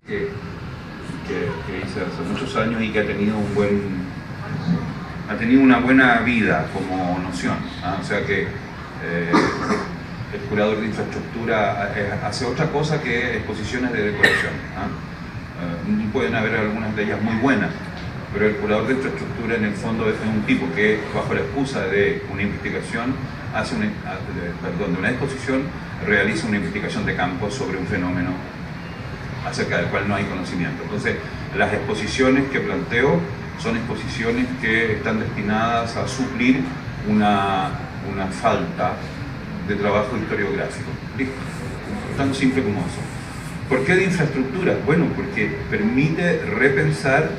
que, que hice hace muchos años y que ha tenido una buena vida como noción, ¿ah? O sea que el curador de infraestructura hace otra cosa que exposiciones de decoración, ¿ah? Pueden haber algunas de ellas muy buenas, pero el curador de infraestructura en el fondo es un tipo que bajo la excusa de una investigación de una exposición realiza una investigación de campo sobre un fenómeno acerca del cual no hay conocimiento. Entonces, las exposiciones que planteo son exposiciones que están destinadas a suplir una falta de trabajo historiográfico. ¿Listo? Tan simple como eso. ¿Por qué de infraestructura? Bueno, porque permite repensar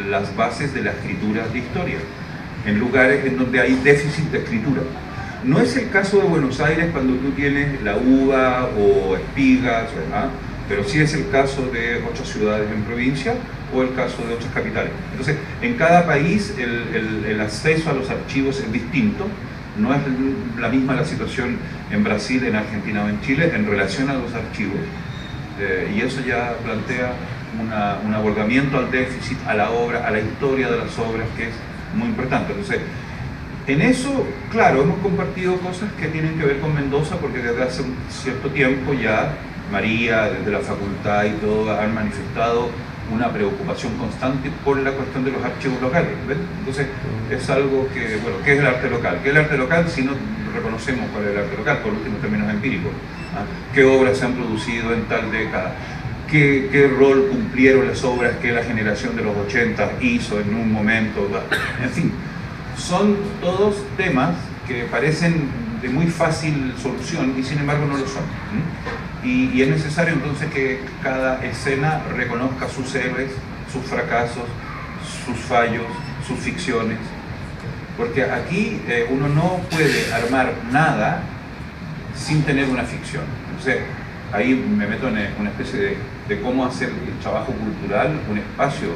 las bases de la escritura de historia en lugares en donde hay déficit de escritura. No es el caso de Buenos Aires cuando tú tienes la UBA o Espigas, ¿verdad? Pero sí es el caso de otras ciudades en provincia o el caso de otras capitales. Entonces, en cada país el acceso a los archivos es distinto. No es la misma la situación en Brasil, en Argentina o en Chile en relación a los archivos. Y eso ya plantea un abordamiento al déficit, a la obra, a la historia de las obras, que es muy importante. Entonces, en eso, claro, hemos compartido cosas que tienen que ver con Mendoza, porque desde hace un cierto tiempo ya María, desde la facultad y todo, han manifestado una preocupación constante por la cuestión de los archivos locales, ¿ves? Entonces, es algo que, bueno, ¿qué es el arte local? ¿Qué es el arte local si no reconocemos cuál es el arte local, por último, en términos empíricos? ¿Ah? ¿Qué obras se han producido en tal década? ¿Qué rol cumplieron las obras que la generación de los 80 hizo en un momento? En fin, son todos temas que parecen de muy fácil solución y sin embargo no lo son. Y es necesario entonces que cada escena reconozca sus héroes, sus fracasos, sus fallos, sus ficciones, porque aquí uno no puede armar nada sin tener una ficción. Entonces ahí me meto en una especie de cómo hacer el trabajo cultural un espacio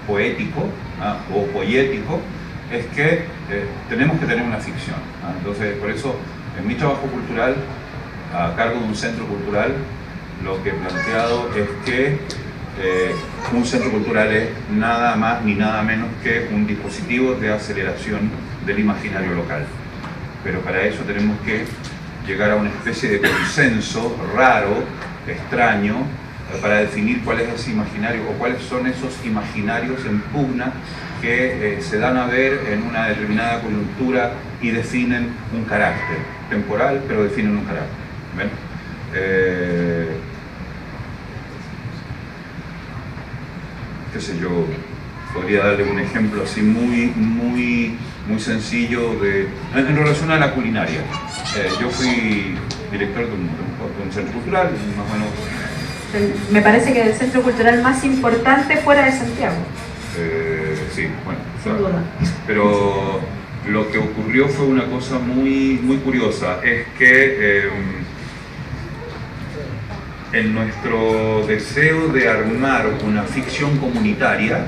poético, ¿ah? O poético, es que tenemos que tener una ficción, ¿ah? Entonces por eso en mi trabajo cultural a cargo de un centro cultural, lo que he planteado es que un centro cultural es nada más ni nada menos que un dispositivo de aceleración del imaginario local. Pero para eso tenemos que llegar a una especie de consenso raro, extraño, para definir cuál es ese imaginario o cuáles son esos imaginarios en pugna que se dan a ver en una determinada coyuntura y definen un carácter temporal, pero definen un carácter. ¿Ven? Qué sé yo, podría darle un ejemplo así muy sencillo en relación a la culinaria. Yo fui director de un centro cultural, más o menos. Me parece que el centro cultural más importante fuera de Santiago. Sí, bueno, sin duda. Pero lo que ocurrió fue una cosa muy curiosa, es que en nuestro deseo de armar una ficción comunitaria,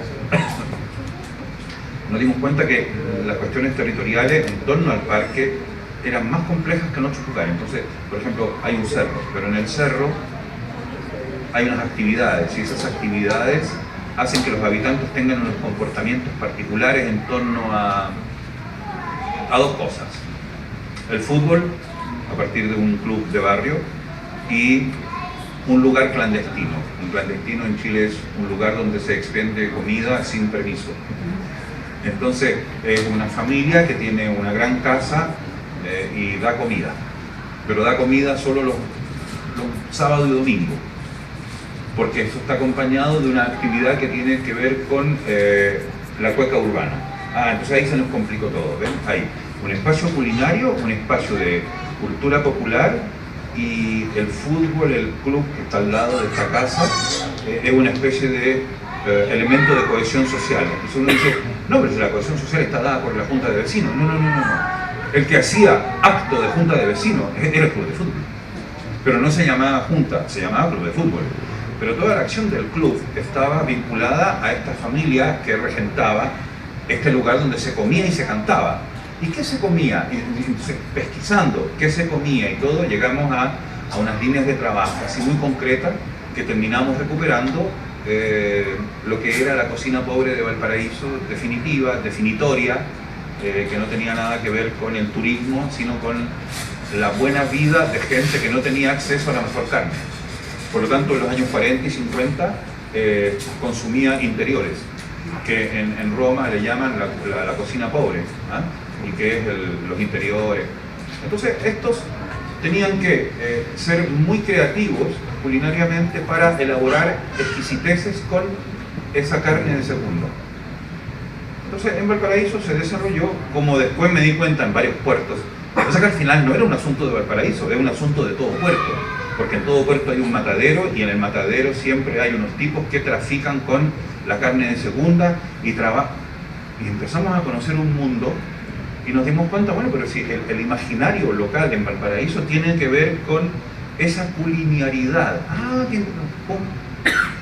nos dimos cuenta que las cuestiones territoriales en torno al parque eran más complejas que en otros lugares. Entonces, por ejemplo, hay un cerro, pero en el cerro hay unas actividades, y esas actividades hacen que los habitantes tengan unos comportamientos particulares en torno a dos cosas. El fútbol, a partir de un club de barrio, y un lugar clandestino. Un clandestino en Chile es un lugar donde se expende comida sin permiso. Entonces, es una familia que tiene una gran casa y da comida, pero da comida solo los sábados y domingos, porque eso está acompañado de una actividad que tiene que ver con la cueca urbana. Entonces ahí se nos complicó todo, ¿ven? Hay un espacio culinario, un espacio de cultura popular, y el fútbol, el club que está al lado de esta casa, es una especie de elemento de cohesión social. Entonces uno dice, no, pero si la cohesión social está dada por la Junta de Vecinos. No. El que hacía acto de Junta de Vecinos era el club de fútbol. Pero no se llamaba Junta, se llamaba Club de Fútbol. Pero toda la acción del club estaba vinculada a esta familia que regentaba este lugar donde se comía y se cantaba. ¿Y qué se comía? Y pesquisando qué se comía y todo, llegamos a unas líneas de trabajo así muy concretas que terminamos recuperando lo que era la cocina pobre de Valparaíso, definitiva, definitoria, que no tenía nada que ver con el turismo, sino con la buena vida de gente que no tenía acceso a la mejor carne. Por lo tanto, en los años 40 y 50 consumía interiores, que en Roma le llaman la cocina pobre, ¿ah? Y que es los interiores. Entonces, estos tenían que ser muy creativos culinariamente para elaborar exquisiteces con esa carne de segundo. Entonces, en Valparaíso se desarrolló, como después me di cuenta en varios puertos, o sea que al final no era un asunto de Valparaíso, es un asunto de todo puerto, porque en todo puerto hay un matadero y en el matadero siempre hay unos tipos que trafican con la carne de segunda y empezamos a conocer un mundo y nos dimos cuenta, bueno, pero si el imaginario local en Valparaíso tiene que ver con esa culinariedad.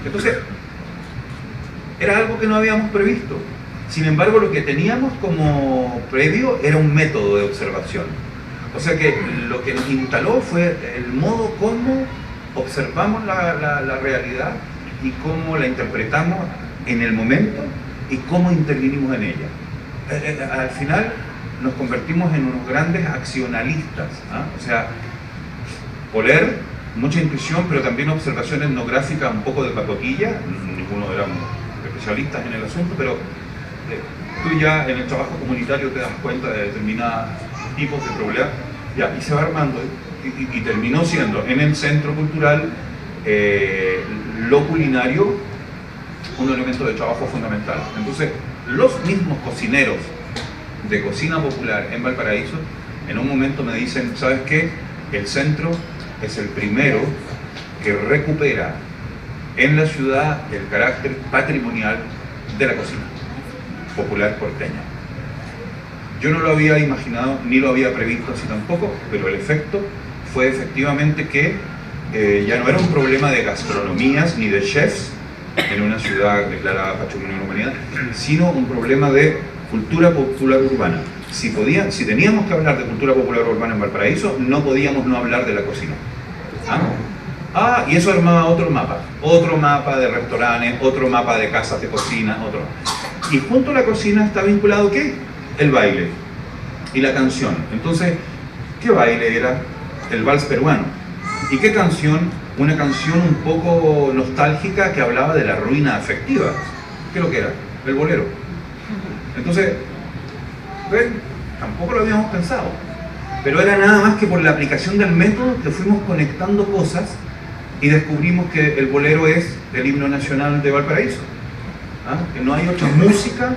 Entonces, era algo que no habíamos previsto. Sin embargo, lo que teníamos como previo era un método de observación. O sea que lo que nos instaló fue el modo como observamos la realidad y cómo la interpretamos en el momento y cómo intervinimos en ella. Al final nos convertimos en unos grandes accionalistas, ¿ah? O sea, oler, mucha intuición, pero también observación etnográfica, un poco de pacotilla. Ninguno éramos especialistas en el asunto, pero tú ya en el trabajo comunitario te das cuenta de determinados tipos de problemas, y se va armando, y terminó siendo en el centro cultural lo culinario un elemento de trabajo fundamental. Entonces, los mismos cocineros de cocina popular en Valparaíso, en un momento me dicen, ¿sabes qué? El centro es el primero que recupera en la ciudad el carácter patrimonial de la cocina popular porteña. Yo no lo había imaginado, ni lo había previsto así tampoco, pero el efecto fue efectivamente que ya no era un problema de gastronomías ni de chefs en una ciudad declarada Patrimonio de la Humanidad, sino un problema de cultura popular urbana. Si teníamos que hablar de cultura popular urbana en Valparaíso, no podíamos no hablar de la cocina. Y eso armaba otro mapa de restaurantes, otro mapa de casas de cocina, otro. Y junto a la cocina está vinculado ¿qué? El baile y la canción. Entonces, ¿qué baile era? El vals peruano. ¿Y qué canción? Una canción un poco nostálgica que hablaba de la ruina afectiva. ¿Qué es lo que era? El bolero. Entonces, ¿ven? Tampoco lo habíamos pensado. Pero era nada más que por la aplicación del método que fuimos conectando cosas y descubrimos que el bolero es el himno nacional de Valparaíso. Que no hay otra música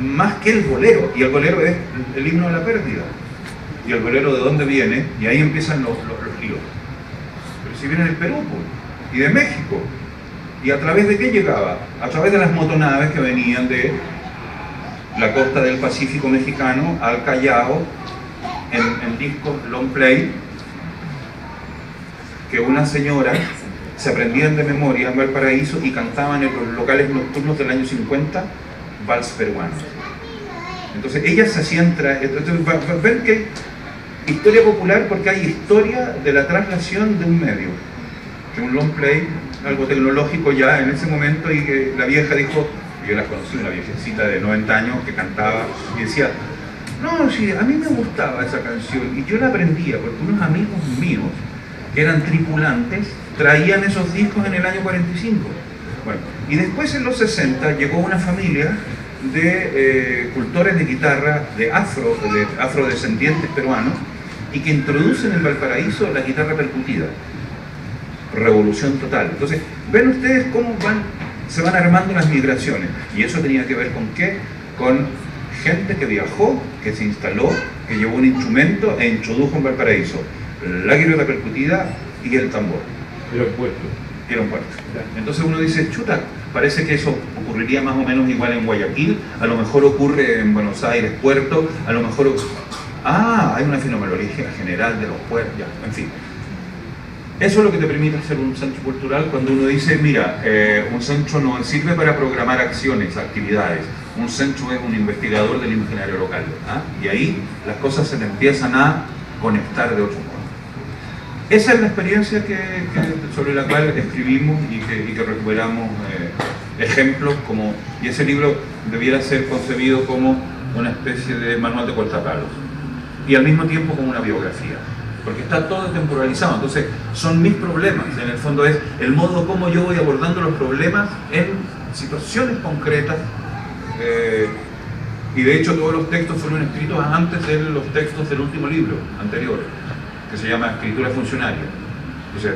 más que el bolero, y el bolero es el himno de la pérdida. ¿Y el bolero de dónde viene? Y ahí empiezan los ríos. Pero si viene del Perú, pues, y de México. ¿Y a través de qué llegaba? A través de las motonaves que venían de la costa del Pacífico mexicano al Callao, en discos long play, que una señora se aprendían de memoria en Valparaíso y cantaban en los locales nocturnos del año 50 vals peruanos. Entonces ellas se hacían ven que historia popular, porque hay historia de la traslación de un medio, de un long play, algo tecnológico ya en ese momento, y que la vieja dijo, yo la conocí, una viejecita de 90 años que cantaba y decía, no, sí, a mí me gustaba esa canción y yo la aprendía porque unos amigos míos que eran tripulantes traían esos discos en el año 45. Bueno, y después en los 60 llegó una familia de cultores de guitarra de afrodescendientes peruanos, y que introducen en Valparaíso la guitarra percutida. Revolución total. Entonces, ven ustedes cómo se van armando las migraciones, y eso tenía que ver con ¿qué? Con gente que viajó, que se instaló, que llevó un instrumento e introdujo en Valparaíso la guitarra percutida y el tambor. Era un puerto. Era un puerto. Entonces uno dice, chuta, parece que eso ocurriría más o menos igual en Guayaquil, a lo mejor ocurre en Buenos Aires, Puerto, a lo mejor... hay una fenomenología general de los puertos, ya, en fin. Eso es lo que te permite hacer un centro cultural, cuando uno dice, mira, un centro no sirve para programar acciones, actividades, un centro es un investigador del imaginario local, y ahí las cosas se te empiezan a conectar de otro modo. esa es la experiencia sobre la cual escribimos y que recuperamos ejemplos, y ese libro debiera ser concebido como una especie de manual de cortapalos y al mismo tiempo como una biografía, porque está todo temporalizado. Entonces son mis problemas, en el fondo es el modo como yo voy abordando los problemas en situaciones concretas, y de hecho todos los textos fueron escritos antes de los textos del último libro anterior, que se llama Escritura Funcionaria.